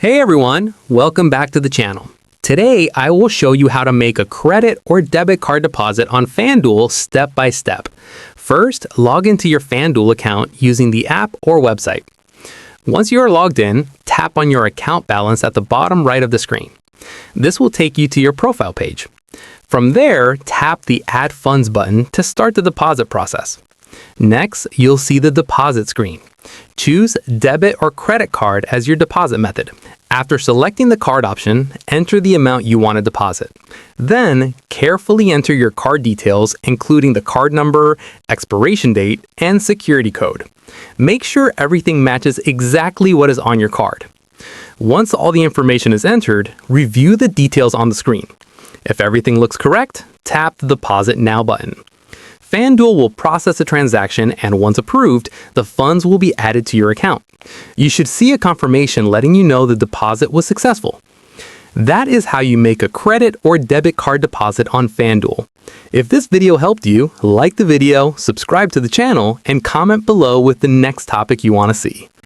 Hey everyone, welcome back to the channel. Today, I will show you how to make a credit or debit card deposit on FanDuel step by step. First, log into your FanDuel account using the app or website. Once you are logged in, tap on your account balance at the bottom right of the screen. This will take you to your profile page. From there, tap the Add Funds button to start the deposit process. Next, you'll see the deposit screen. Choose debit or credit card as your deposit method. After selecting the card option, enter the amount you want to deposit. Then, carefully enter your card details, including the card number, expiration date, and security code. Make sure everything matches exactly what is on your card. Once all the information is entered, review the details on the screen. If everything looks correct, tap the Deposit Now button. FanDuel will process the transaction, and once approved, the funds will be added to your account. You should see a confirmation letting you know the deposit was successful. That is how you make a credit or debit card deposit on FanDuel. If this video helped you, like the video, subscribe to the channel, and comment below with the next topic you want to see.